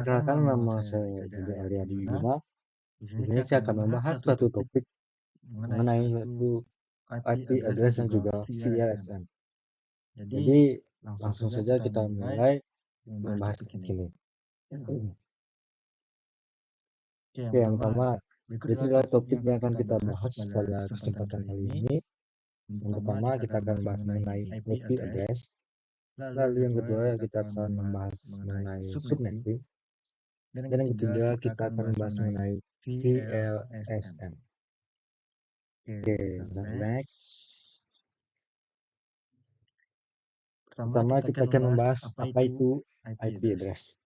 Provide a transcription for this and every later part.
Perkenalkan, nama saya Gede Aryadi Wiguna. Di sini saya akan membahas suatu topik mengenai yaitu IP address dan juga VLSN. Jadi langsung saja kita mulai membahas topik ini. Oke, yang pertama, itu adalah topik yang akan kita bahas pada kesempatan kali ini. Yang pertama, kita akan bahas mengenai IP address. Lalu yang kedua, kita akan membahas mengenai subnetting. Dan yang ketiga, kita akan membahas mengenai VLSN. Oke, next. Pertama, kita akan membahas apa itu IP address.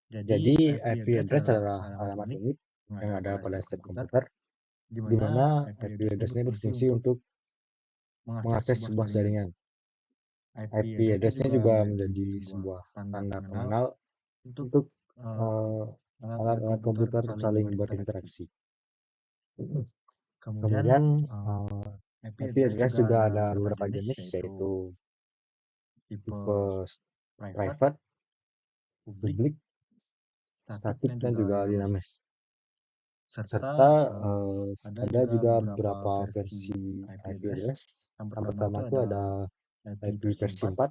Jadi, IP address adalah alamat unik yang ada pada setiap komputer, di mana IP address ini berfungsi untuk mengakses sebuah jaringan. IP address-nya juga menjadi sebuah tanda pengenal untuk alat-alat komputer saling berinteraksi. Kemudian, IP address juga ada beberapa jenis, yaitu tipe private, publik, statik, dan juga dinamis. Serta ada juga beberapa versi IP address. Yang pertama itu ada IP versi 4.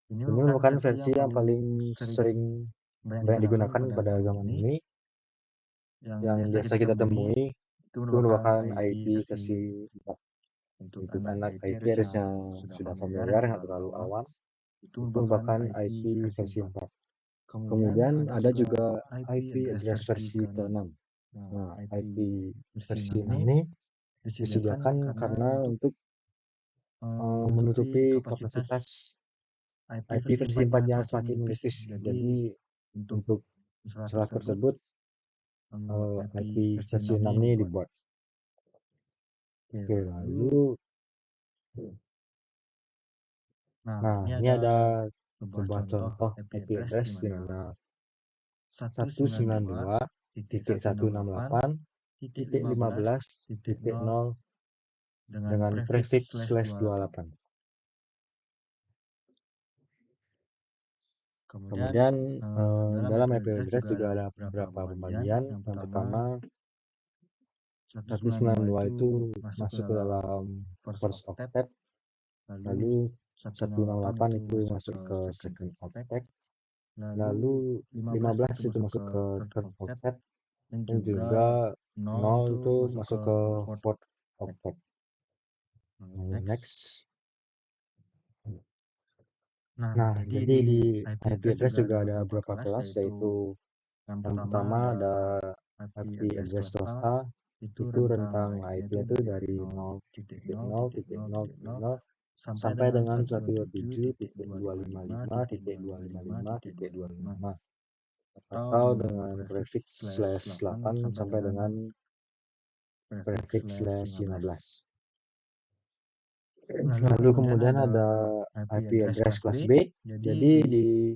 Ini merupakan versi yang paling sering banyak digunakan pada zaman ini. Yang biasa kita temui itu merupakan IP versi 4. Untuk anak IP address yang sudah familiar, nggak terlalu awam, itu merupakan IP versi 4. Kemudian ada juga IP address versi ke-6. Nah, IP versi 6 ini disediakan karena untuk menutupi kapasitas IP versi 4 yang semakin menipis. Jadi untuk masalah tersebut IP versi 6 ini dibuat. Oke, lalu ini ada sebuah contoh IP address di mana 192.168.15.0 dengan prefix /28. Kemudian dalam IP address juga ada beberapa pembagian. Yang pertama, 192 itu masuk ke dalam first octet, lalu 168 itu masuk ke second octet, lalu 15 itu masuk ke third octet, dan juga 0 itu masuk ke fourth octet. Next. Nah, jadi di IP address juga ada beberapa kelas, yaitu yang pertama ada IP address kelas A. Itu rentang IP itu dari 0.0.0.0 sampai dengan 127.255.255.255 atau dengan prefix /8 sampai dengan prefix /15. Lalu kemudian ada IP address kelas B. Jadi di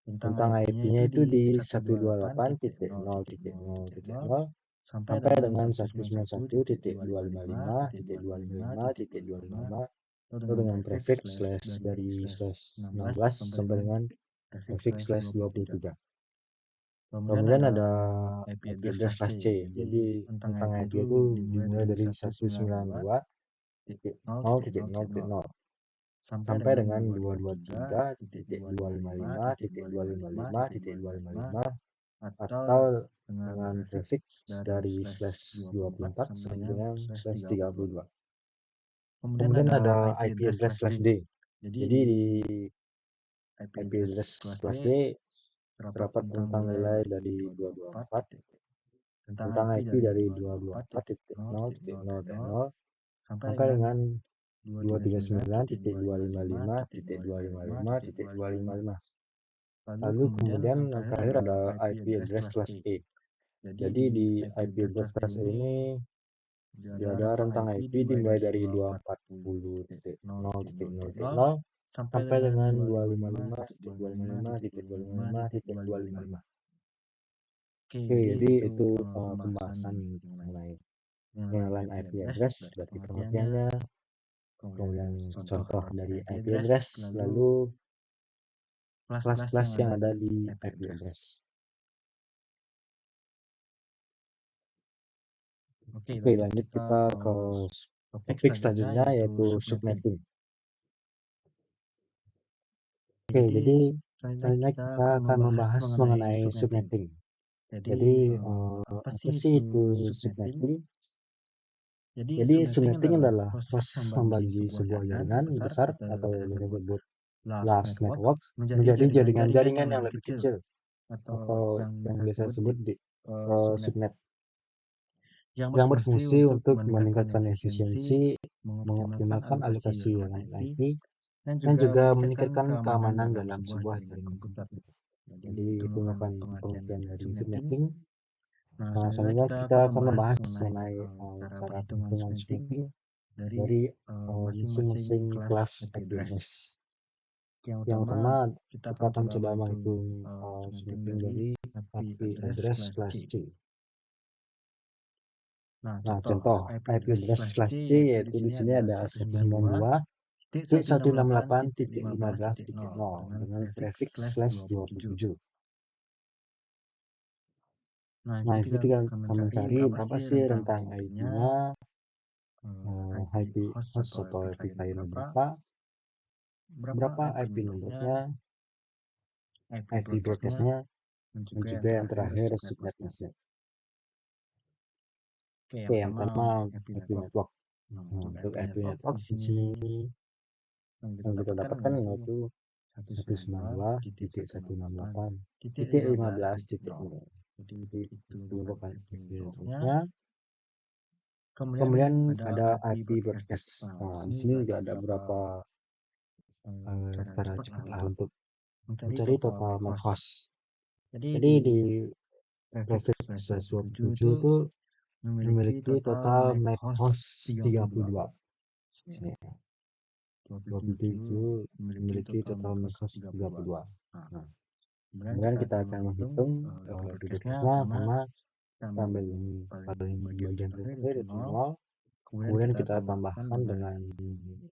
tentang IP-nya itu di 128.0.0.0 sampai dengan 191.255.255.255 atau dengan prefix dari /16 sampai dengan prefix /23. Kemudian ada IP address kelas C. Jadi tentang IP itu dimulai dari 192.0.0.0 sampai dengan 223.255.255.255 atau dengan prefix dari /24 sampai dengan /32. Kemudian ada IP address kelas D. Jadi di IP address kelas D terdapat tentang nilai dari 224, tentang IP dari 224.0.0.0 sampai dengan 239.255.255.255. Lalu kemudian yang terakhir ada IP address kelas E. Jadi di IP address kelas E ini dia ada rentang IP dimulai dari 240.0.0.0 sampai dengan 255.255.255.255. Oke, jadi itu pembahasan mengenai pengenalan IP address dari pengertiannya, kemudian contoh dari IP address, lalu kelas-kelas yang ada di IP address. Oke, lanjut kita ke topik selanjutnya yaitu subnetting. Oke, jadi selanjutnya kita akan membahas mengenai subnetting. Jadi apa sih itu subnetting? Jadi subnetting adalah proses membagi sebuah jaringan besar atau yang disebut large network menjadi jaringan-jaringan yang lebih kecil atau yang biasa disebut di subnet, yang berfungsi untuk meningkatkan efisiensi, mengoptimalkan alokasi jaringan IP, dan juga meningkatkan keamanan dalam sebuah jaringan komputer. Jadi itu merupakan pengertian dari subnetting. Nah, selanjutnya kita akan membahas mengenai cara penghitungan subnetting dari masing-masing kelas IPMS. Yang pertama, kita akan coba menghitung subnetting dari IP address slash C. Nah, contoh IP address slash C yaitu di sini ada 192.168.15.0 dengan prefix slash 27. Nah, itu kita akan mencari berapa sih rentang IP-nya, IP host atau IP client berapa IP numbernya, IP broadcast-nya, dan juga yang terakhir subnet masknya. Oke, yang pertama IP network. Nah, untuk IP network di sini yang kita dapatkan yaitu 192.168.15.0. Jadi itu merupakan IP networknya. Kemudian ada IP broadcast. Nah, di sini juga ada beberapa cara cepat lah untuk mencari total MAC host. Jadi di prefix 27 itu memiliki total MAC host 32. Sini. 27 memiliki total MAC host 32. Nah, kemudian kita akan menghitung broadcast-nya sama kita ambil yang paling bagian terakhir itu 0. Kemudian kita tambahkan dengan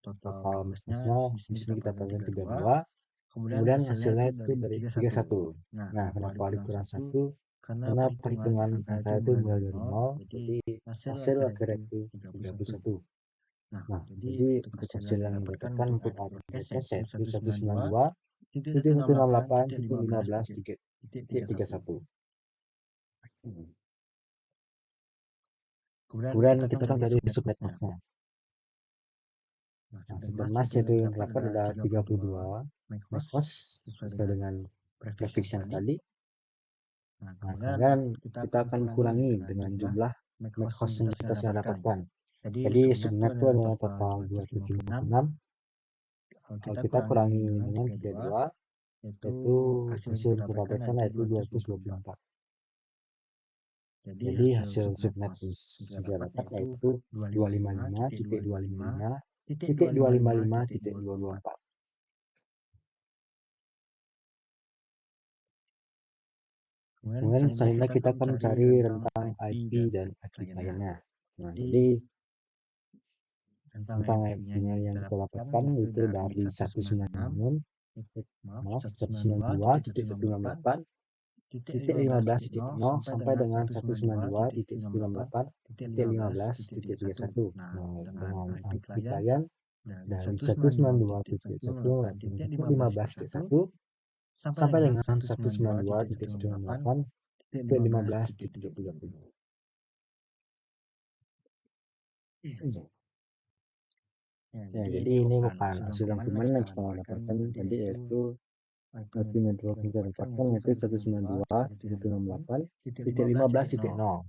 total mask-nya. Di sini kita tambahkan 32. Kemudian hasilnya itu dari 31. Nah, kenapa dikurangi 1? Karena perhitungan angka itu mulai dari 0, jadi hasil akhirnya itu 31. Nah, jadi untuk hasil yang didapatkan untuk broadcast yaitu 192.168.15.31. Kemudian kita akan cari subnet mask-nya. Nah, subnet mask itu yang terdapat ada 32 MAC host sesuai dengan prefix yang tadi. Nah, kemudian kita akan kurangi dengan jumlah MAC host yang kita sudah dapatkan. Jadi subnet itu adalah total 256. Kita kurangi dengan 32, yaitu hasil yang kita dapatkan yaitu 224. Jadi hasil subnet yang sudah dapat yaitu 255.255.225.224. Kemudian selanjutnya kita akan mencari rentang IP dan IP client-nya. Nah, jadi rentang IP-nya yang kita dapatkan itu dari 192.168.15.0 sampai dengan 192.168.15.31. Nah, dengan IP client dari 192.168.15.1 sampai dengan 192.168.15.30. Ya, jadi ini bukan hasil rangkuman yang kita dapatkan tadi, yaitu IP network yang kita dapatkan yaitu 192.168.15.0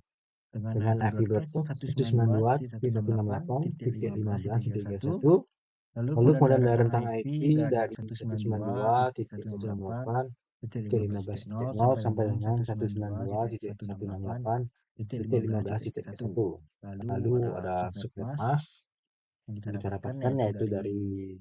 dengan IP broadcast 192.168.15.31. Lalu kemudian ada rentang IP dari 192.168.15.0 sampai dengan 192.168.15.31. Lalu ada subnet mask yang kita dapatkan yaitu dari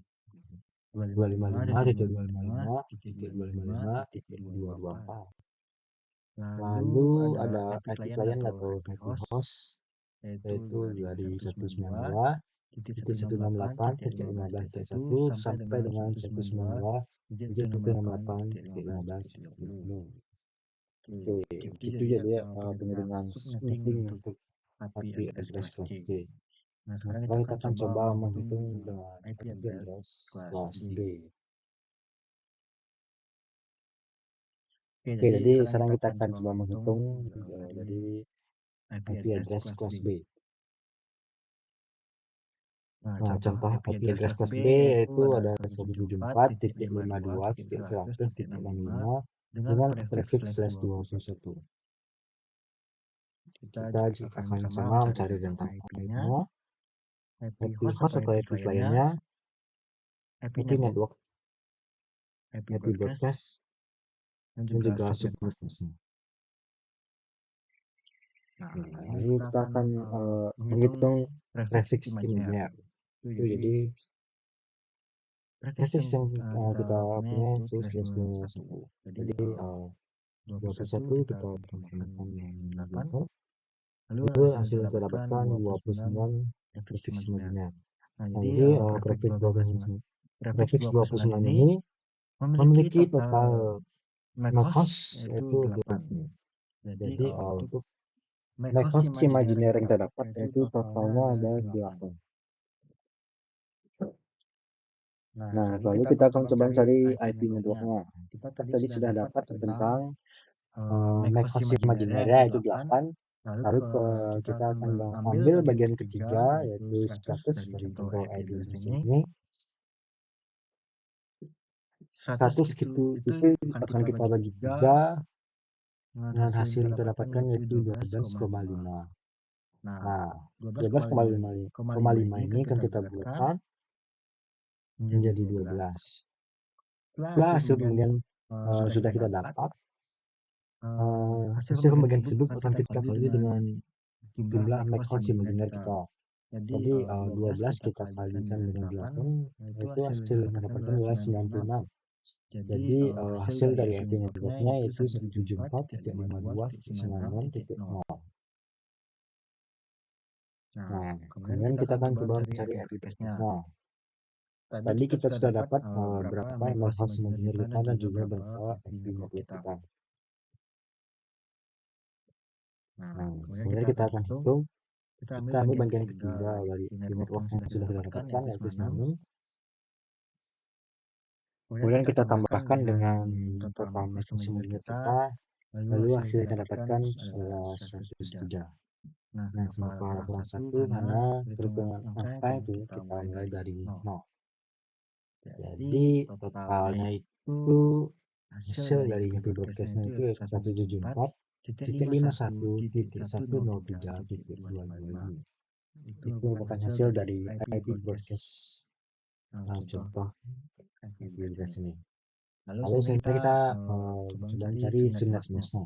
255.255.225.224. Lalu ada IP client atau IP host yaitu dari 192.168.15.1 sampai dengan 192.168.15.30. Oke, itu jadi penghitungan subnetting untuk IP address kelas C. Nah, Nah, sekarang sekarang kita kita akan coba menghitung dengan IP IP address kelas B. Oke, jadi sekarang kita akan coba menghitung dari IP address kelas B. Nah, contoh IP address kelas B yaitu ada 174.52.100.65 dengan prefix /21. Kita akan sama mencari rentang IP-nya, IP host atau IP client-nya, IP network, IP broadcast, dan juga subnet mask-nya. Nah, lalu kita akan menghitung prefix imajiner. Jadi prefix yang kita punya itu /21. Jadi 21 kita tambahkan dengan 8. Lalu hasil yang kita dapatkan 29 prefix imajiner. Nah, jadi prefix 29 ini memiliki total MAC host yaitu 8. Jadi untuk MAC host imajiner yang kita dapat yaitu totalnya ada 8. Nah, lalu kita akan coba mencari IP networknya. Kita tadi sudah dapat tentang MAC host imajinernya yaitu 8. Lalu kita akan ambil bagian ketiga yaitu status dari contoh IP address ini. Status itu akan kita bagi 3 dengan hasil yang kita dapatkan yaitu 12,5. Nah, 12,5 ini akan kita bulatkan menjadi 12. Setelah hasil pembagian sudah kita dapat, hasil pembagian tersebut akan kita kali dengan jumlah MAC host imajiner kita. Jadi 12 kita kalikan dengan 8 yaitu hasil yang kita dapatkan adalah 96. Jadi hasil dari IP networknya yaitu 174.52.96.0. Nah, kemudian kita akan coba mencari IP broadcast-nya. Tadi kita sudah dapat berapa MAC host imajiner kita dan juga berapa IP network kita. Nah, kemudian kita akan hitung. Kita ambil bagian ketiga dari IP network yang sudah kita dapatkan yaitu 96. Kemudian kita tambahkan dengan total MAC host imajiner kita. Lalu hasil yang kita dapatkan adalah 103. Nah, kenapa kurang 1? Karena perhitungan angka itu kita mulai dari 0. Jadi totalnya itu hasil dari IP broadcast-nya itu 174.51.103.255. Itu merupakan hasil dari IP broadcast contoh IP address ini. Lalu selanjutnya kita coba mencari subnet mask-nya.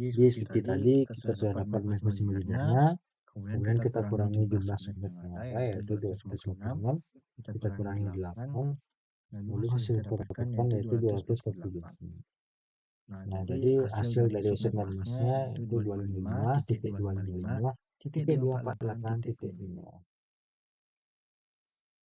Jadi seperti tadi kita sudah dapat MAC host imajinernya, kemudian kita kurangi jumlah subnet yang ada yaitu 256, kita kurangi 8, lalu hasil yang kita dapatkan yaitu 248. Nah, jadi hasil dari subnet mask-nya itu 255.255.248.0.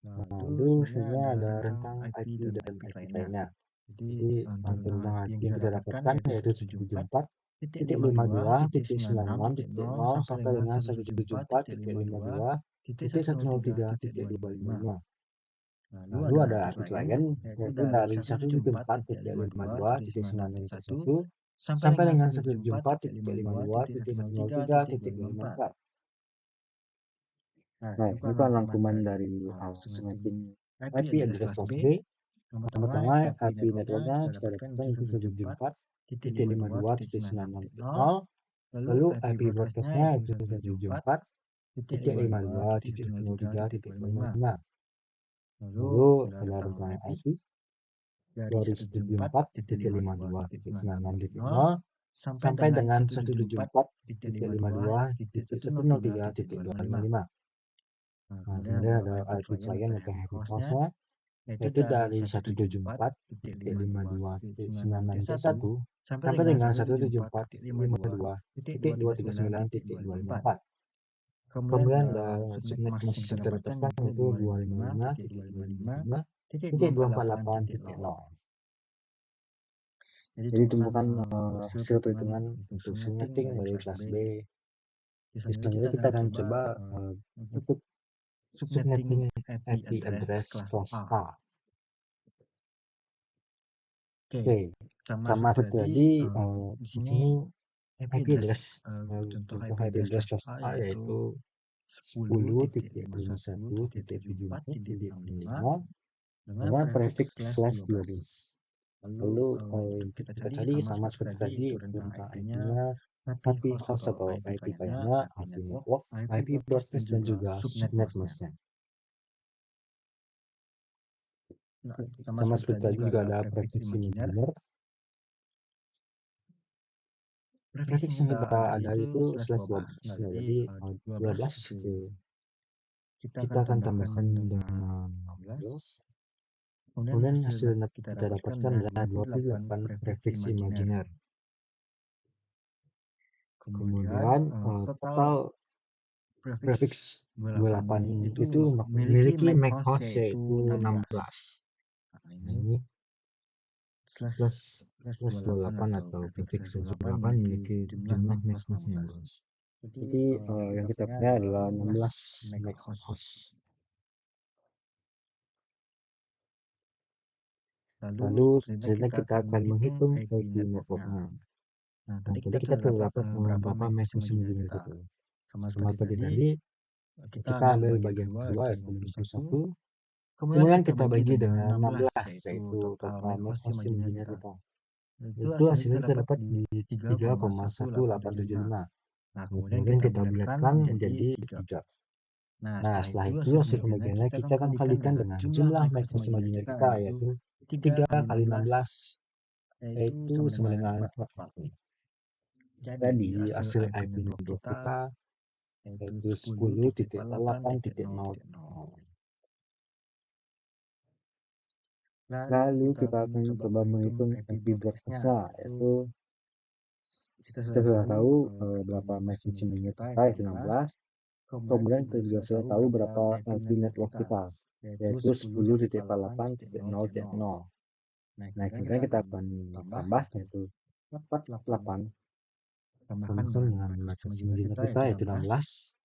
Lalu selanjutnya ada rentang IP dan IP lainnya. Jadi tentang IP yang kita dapatkan yaitu 174.52.96.0 sampai dengan 174.52.103.255. Lalu ada IP klien yaitu dari 174.52.96.1 sampai dengan 174.52.103.254. Nah, itu kan rangkuman dari semantik IP address kelas B. Yang pertama, IP networknya kita dapatkan itu 174.52.96.0. Lalu IP broadcast-nya itu 174.52.103.255. Lalu ada rentang IP dari 174.52.96.0 sampai dengan 174.52.103.255. Nah, kemudian ada IP client atau IP host-nya yaitu dari 174.52.96.1 sampai dengan 174.52.239.254. Kemudian ada subnet mask yang kita dapatkan yaitu 255.255.248.0. Jadi itu bukan hasil perhitungan untuk subnetting dari kelas B. Di selanjutnya kita akan coba untuk subnetting IP address kelas A. Oke, sama seperti tadi, di sini IP address untuk IP address kelas A yaitu 10.51.74.lima dengan prefix /12. Lalu untuk kita cari sama seperti tadi tentang IP-nya, IP host atau IP client-nya, IP network, IP broadcast dan juga subnet mask-nya. Sama seperti tadi juga ada prefix imaginer. Prefix yang kita ada itu /12. Jadi 12 itu kita akan tambahkan dengan 12. Kemudian hasil yang kita dapatkan adalah 28 prefix imaginer. Kemudian total prefix 28 itu memiliki MAC host yaitu 16. Nah, ini /28 atau prefix 28 memiliki jumlah MAC host 16. Jadi yang kita punya adalah 16 MAC host. Lalu selanjutnya kita akan menghitung IP networknya. Nah, tadi kita telah dapat berapa MAC imaginer itu. Sama seperti tadi, kita ambil bagian kedua yaitu 51. Kemudian kita bagi dengan 16 yaitu total MAC imaginer kita. Itu hasilnya kita dapat di 3,1875. Nah, kemudian kita bulatkan menjadi 3. Nah, setelah itu hasil pembagiannya kita akan kalikan dengan jumlah MAC imaginer kita yaitu 3 kali 16 yaitu sama dengan 4. Jadi hasil IP network kita yaitu 10.8.0.0. Lalu kita akan coba menghitung IP broadcast-nya, yaitu kita sudah tahu berapa MAC imaginer kita yaitu 16. Kemudian kita juga sudah tahu berapa IP network kita yaitu 10.48.0.0. Nah, kemudian kita akan tambah yaitu 48 tambahkan dengan MAC imaginer kita yaitu 16.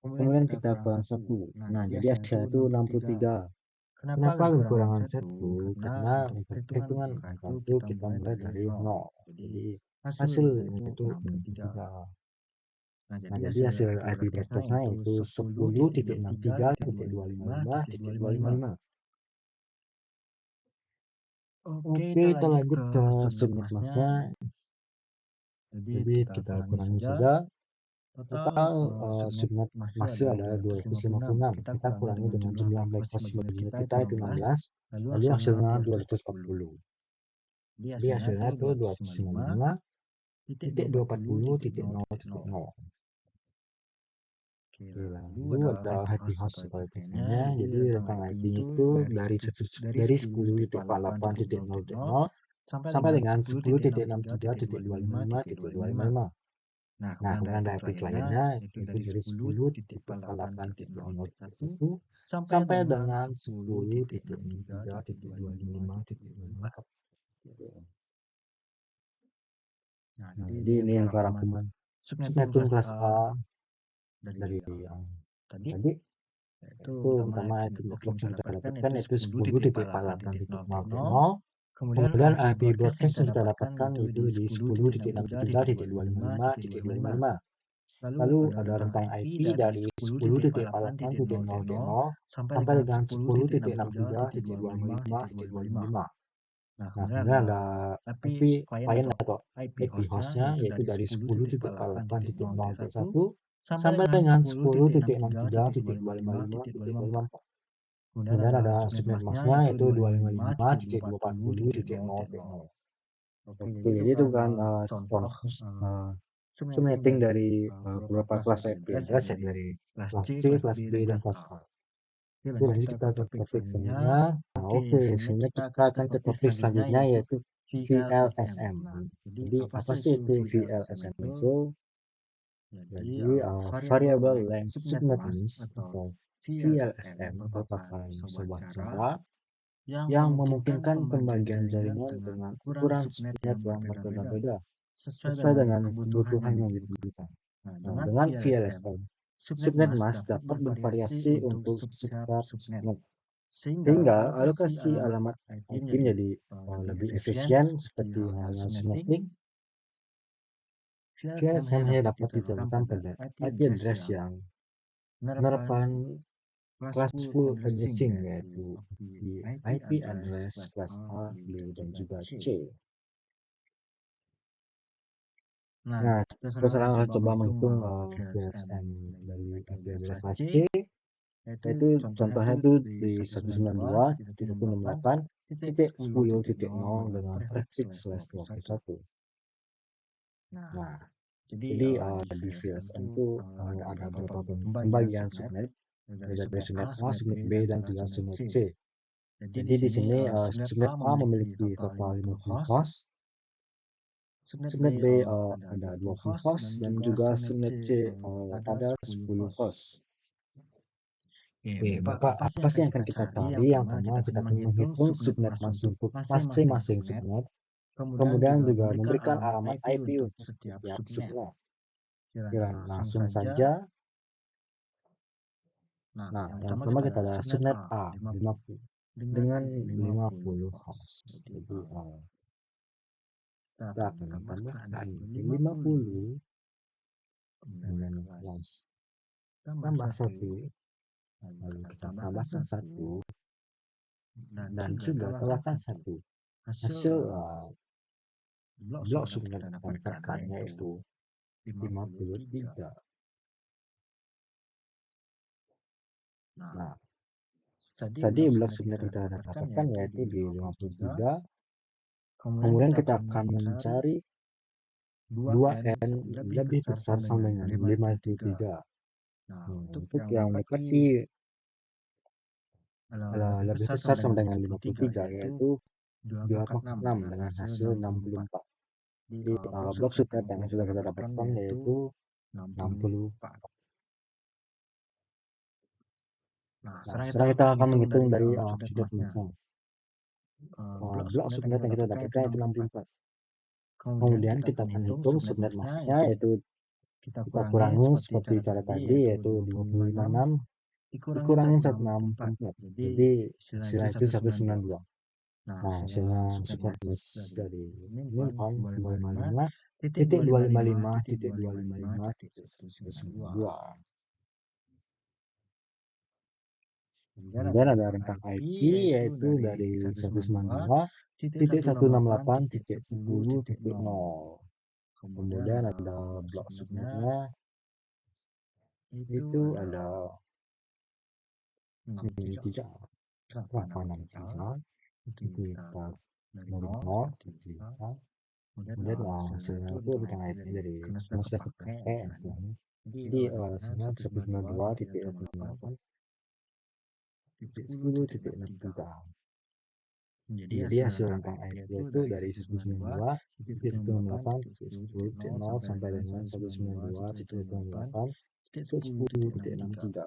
Kemudian kita kurang 1. Nah, jadi hasilnya itu 63. Kenapa kekurangan 1? Karena untuk perhitungan angka itu kita mulai dari 0. Jadi hasilnya itu 63. Nah, jadi hasil IP broadcast-nya itu 10.63.255.255. Oke, kita lanjut ke subnet mask-nya. Jadi kita kurangi saja. Total subnet masih ada 256. Kita kurangi dengan jumlah MAC host imaginer kita itu 16. Lalu hasilnya 240. Jadi hasilnya itu 295.240.0.0. Oke, lalu ada IP host atau IP-nya. Jadi rentang IP-nya itu dari 10.48.0.0 sampai dengan 10.63.255.255. Nah, kemudian ada IP kliennya itu dari 10.48.0.1 sampai dengan 10.63.255.254. Nah, jadi ini yang rangkuman subnetum kelas A dari yang tadi. Itu pertama IP network yang kita dapatkan yaitu 10.48.0.0. Kemudian IP broadcast yang kita dapatkan itu di 10.63.255.255. Lalu ada rentang IP dari 10.48.0.0 sampai dengan 10.63.255.255. Nah, kemudian ada IP client atau IP host-nya yaitu dari 10.48.0.1 sampai dengan 10.63.255.254. Kemudian ada subnet mask-nya yaitu 255.240.0.0. Oke, jadi itu kan contoh subnetting dari beberapa kelas IP address ya, dari kelas C, kelas B, dan kelas A. Oke, lanjut kita ke topik selanjutnya. Oke, selanjutnya kita akan ke topik selanjutnya yaitu VLSM. Jadi apa sih itu VLSM itu? Jadi Variable Length Subnet Mask atau VLSM merupakan sebuah cara yang memungkinkan pembagian jaringan dengan ukuran subnet yang berbeda-beda sesuai dengan kebutuhan yang dibutuhkan. Nah, dengan VLSI, subnet mask dapat bervariasi untuk setiap subnet, sehingga alokasi alamat IP menjadi lebih efisien seperti halnya subnetting. VLSI hanya dapat ditemukan pada IP address yang menerapkan classful addressing, yaitu di IP address kelas A, B, dan juga C. Nah, sekarang kita coba menghitung VLSM dari IP address kelas C, yaitu contohnya itu di 192.168.10.0 dengan prefix/21. Nah, jadi di VLSM itu ada beberapa pembagian subnet, dari subnet A, subnet B, dan juga subnet C. Jadi di sini subnet A memiliki total 50 host, subnet B ada 20 host, dan juga subnet C ada 10 host. Oke, Bapak, apa sih yang akan kita cari? Yang pertama, kita akan menghitung subnet masuk untuk masing-masing subnet, kemudian juga memberikan alamat IP untuk setiap subnet. Kira langsung saja. Nah, yang pertama kita ada subnet A 50 dengan 50 host. Jadi kita akan tambahkan 50 kemudian plus tambah 1, lalu kita tambahkan 1 dan juga tambahkan 1. Hasil blok subnet yang kita dapatkan yaitu 53. Nah, tadi blok subnet yang kita dapatkan yaitu di 53. Kemudian kita akan mencari 2n lebih besar sama dengan 53. Untuk yang mendekati lebih besar sama dengan 53 yaitu 26 dengan hasil 64. Jadi blok subnet yang sudah kita dapatkan yaitu 64. Nah, sekarang kita akan menghitung dari subnet masing. Blok subnet yang kita dapatkan yaitu 64. Kemudian kita akan hitung subnet masnya, yaitu kita kurangi seperti cara tadi, yaitu 256 dikurangin 164. Jadi hasilnya itu 192. Nah, hasilnya subnet mas dari Minpon 255.255.255.192. Kemudian ada rentang IP yaitu dari 192.168.10.0. Kemudian ada blok subnetnya itu ada 63. Kenapa 63? Itu kita dari 0 3. Kemudian hasilnya itu rentang IP dari karena sudah terpakai hasilnya. Jadi hasilnya 192.168.10.63. Jadi hasil rentang IP itu dari 192.168.10.0 sampai dengan 192.168.10.63.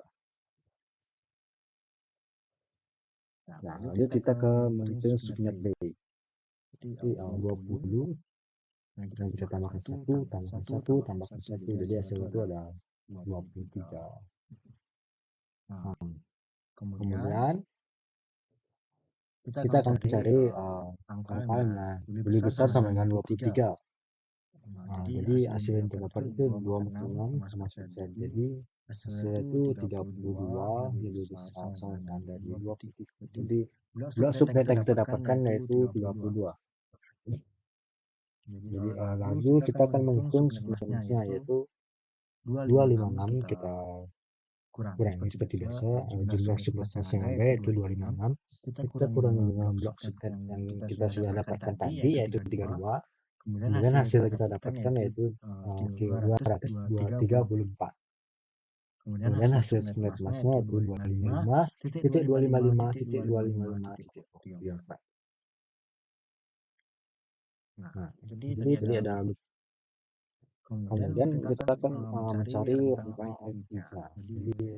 Nah, lalu kita ke menghitung subnet B. Jadi 20 dan kita tambahkan 1, tambahkan 1, tambahkan 1. Jadi hasilnya itu ada 23. Kemudian kita akan mencari angkanya lebih besar sama dengan 23. Nah, jadi hasil yang terdapat itu 26,9. Jadi hasilnya itu 32 lebih besar sama dengan dari 23. Jadi blok subnet yang kita dapatkan yaitu 32. Jadi lalu kita akan menghitung subnet masnya yaitu 256. Kita kurangi seperti biasa jumlah subnet mas yang ada yaitu 256. Kita kurangi dengan blok subnet yang kita sudah dapatkan tadi yaitu 32. Kemudian hasil yang kita dapatkan yaitu 234. Kemudian hasil subnet masnya yaitu 255.255.255.4. Nah, jadi tadi ada. Kemudian kita akan mencari rentang IP. Jadi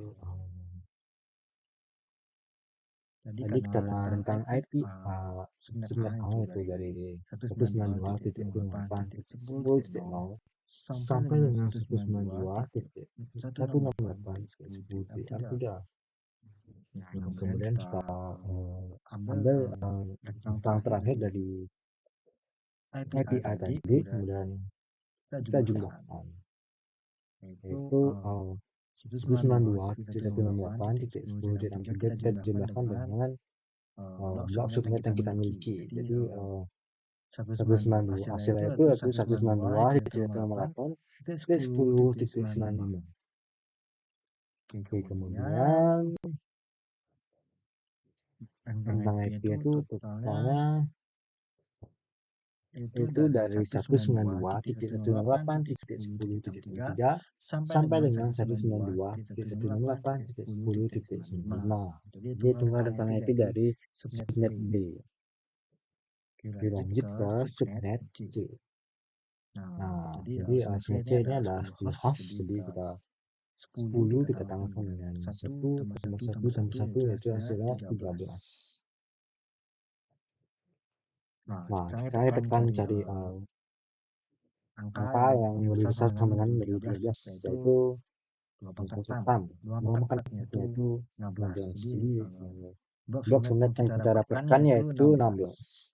Tadi karena rentang IP subnet A itu dari 192.168.10.0 sampai dengan 192.168.10.3. Nah, kemudian kita ambil rentang terakhir dari IPA tadi, kemudian kita jumlahkan, yaitu 192.168.10.63 kita jumlahkan dengan blok subnet yang kita miliki. Jadi 192 hasilnya itu yaitu 192.168.10.95. Oke, kemudian rentang IP itu totalnya itu dari 192.168.10.3 sampai dengan 192.168.10.95. Jadi itulah rentang IP dari subnet B. Oke, lanjut ke subnet C. Nah, jadi subnet C ini adalah 10 hash, jadi kita 10 kita tambahkan dengan 1 tambah 1 tambah 1 yaitu hasilnya 13. Nah, kita tekan cari angka yang lebih besar sama dengan dari 13, yaitu 26. Nomor 4 yaitu 16. Jadi blok subnet yang kita dapatkan yaitu 16.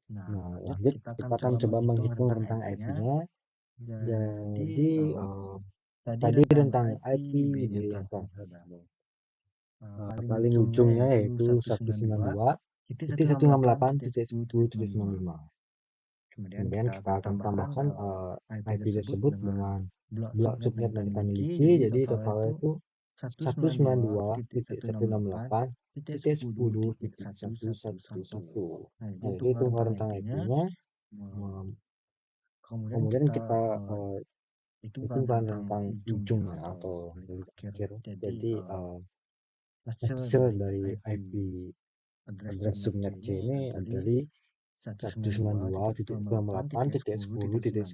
Nah, lanjut kita akan coba menghitung rentang IP-nya. Jadi tadi rentang IP B yang paling ujungnya yaitu 192.168.10.95. Kemudian kita akan tambahkan IP tersebut dengan blok subnet yang kita miliki, jadi totalnya itu 192.168.10.111. Nah, jadi itu rentang IP-nya. Kemudian kita hitungkan rentang ujungnya atau dari akhir. Jadi hasil dari IP address subnet C ini dari 192.168.10.96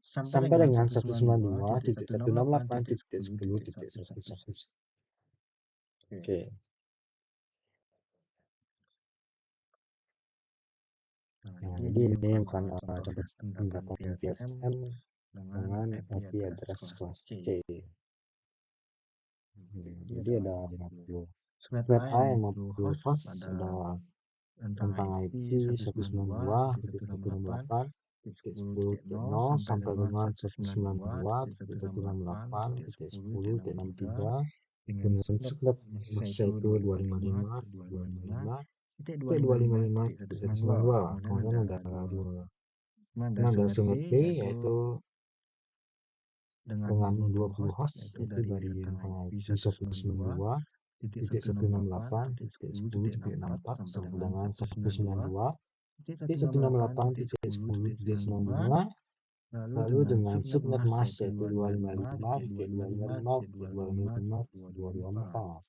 sampai dengan 192.168.10.11. Oke. Nah, jadi ini bukan contoh penerapan PSM dengan IP address kelas C. Jadi ada 50 subnet A yang 50 host, ada rentang IP 192.168.10.0 sampai dengan 192.168.10.63 dengan subnet mass yaitu 255.255.255.92. Kemudian ada subnet B yaitu dengan 20 host yaitu dari rentang IP 192.168.10.64 sampai dengan 192.168.10.95, lalu dengan subnet mask yaitu 255.255.255.254.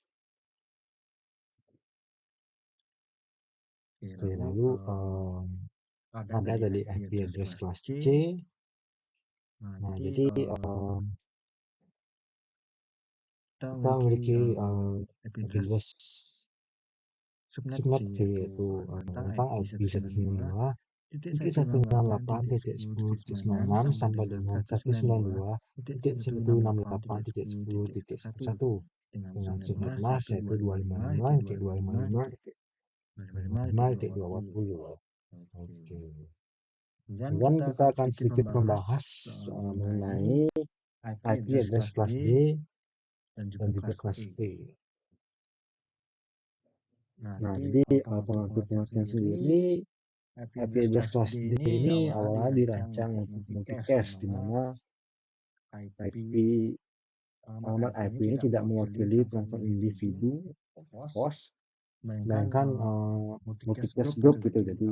Oke, lalu ada dari IP address kelas C. Nah, jadi kita memiliki IP address subnet C yaitu rentang IP 192.168.10.96 sampai dengan 192.168.10.11 dengan subnet mask yaitu 255.255.240. Oke. Kemudian kita akan sedikit membahas mengenai IP address kelas D dan juga kelas E. Nah, jadi pengertiannya sendiri, IP address kelas D ini awalnya dirancang untuk multicast, di mana alamat IP ini tidak mewakili perangkat individu host, melainkan multicast group gitu, jadi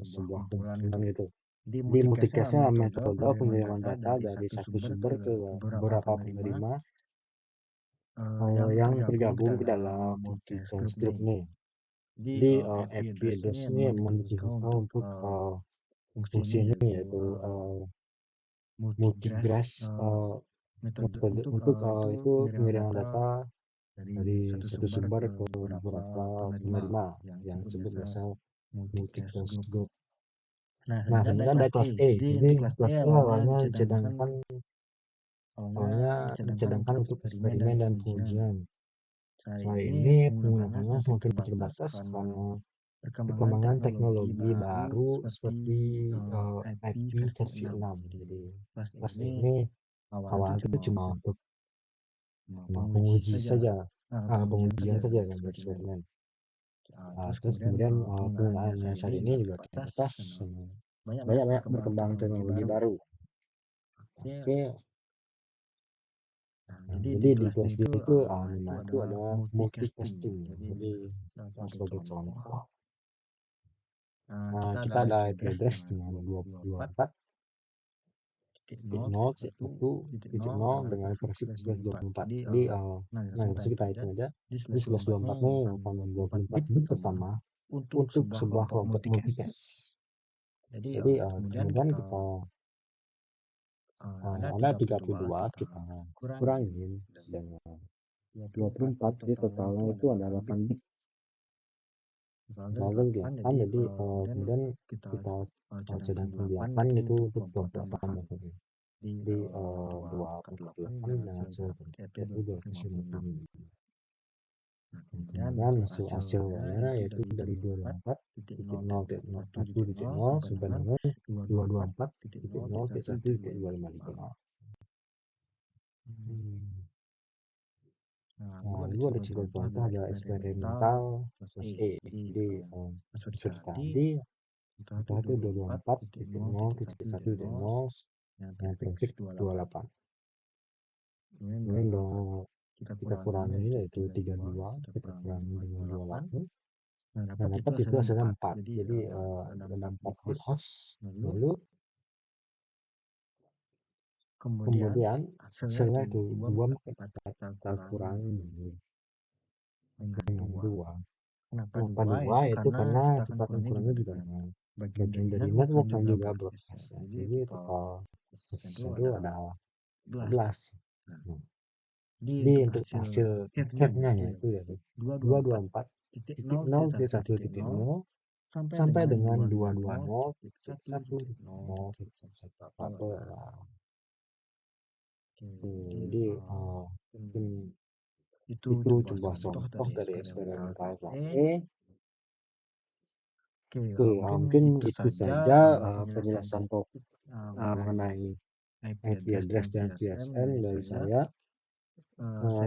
sebuah kumpulan gitu. Di multicastnya metode pengiriman data dari satu sumber ke beberapa penerima yang tergabung ke dalam multicast group ini. Jadi IP address ini memang dikhususkan untuk fungsi ini, yaitu multicast metode untuk itu pengiriman data dari satu sumber ke beberapa penerima yang disebut biasa multicast group. Nah, kemudian ada kelas E. Jadi kelas E awalnya dicadangkan untuk eksperimen dan pengujian. Saat ini penggunaannya semakin terbatas karena perkembangan teknologi baru seperti IP versi 6. Jadi kelas E ini awalnya itu cuma untuk pengujian saja kan, eksperimen. Terus kemudian penggunaannya saat ini juga terbatas. Banyak berkembang teknologi baru. Oke. Nah, jadi di kelas D itu memang itu ada multicasting. Jadi sebagai contoh, kita ada IP address dengan 224.0.1.0 dengan versi 1124. Jadi langsung kita hitung aja. Di 1124 ini akan 24 bit pertama untuk sebuah kelompok multicast. Jadi kemudian kita ada 32 kita kurangin dengan 24, jadi totalnya itu ada 8 bit. Totalnya 8, jadi kemudian kita cadangkan 8 itu untuk kelompok tambah. Jadi 2 pangkat 8 dengan hasil yaitu 250. Kemudian hasilnya yaitu dari 224.0.1.0 sampai dengan 224.0.1.255. Nah, dulu ada contoh ada eksperimental kelas E. Jadi seperti tadi kita itu 224.0.1.0 yang traffic 28. Kemudian kita kurangi yaitu 32, kita kurangi dengan 28. Nah, dapat itu hasilnya 4. Jadi ada 4 bit host. Lalu kemudian hasilnya itu 2 makin 4 kita kurangi dengan 2. Kenapa 2? Itu karena kita akan kurangi juga dengan bagian dari network dan juga broadcast. Jadi total hasilnya itu ada 11. Nah, jadi untuk hasil akhirnya yaitu 224.0.1.0 sampai dengan 220.1.0.1. Jadi itu sebuah contoh dari eksperimental kelas E. Oke, mungkin itu saja penjelasan topik mengenai IP address dan PSN dari saya.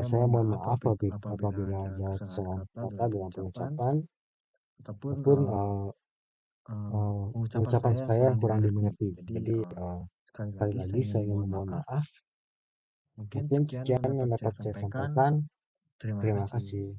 Saya mohon maaf apabila ada kesalahan kata dalam pengucapan ataupun pengucapan saya yang kurang dimengerti. Jadi sekali lagi saya ingin memohon maaf. Mungkin sekian yang dapat saya sampaikan. Terima kasih.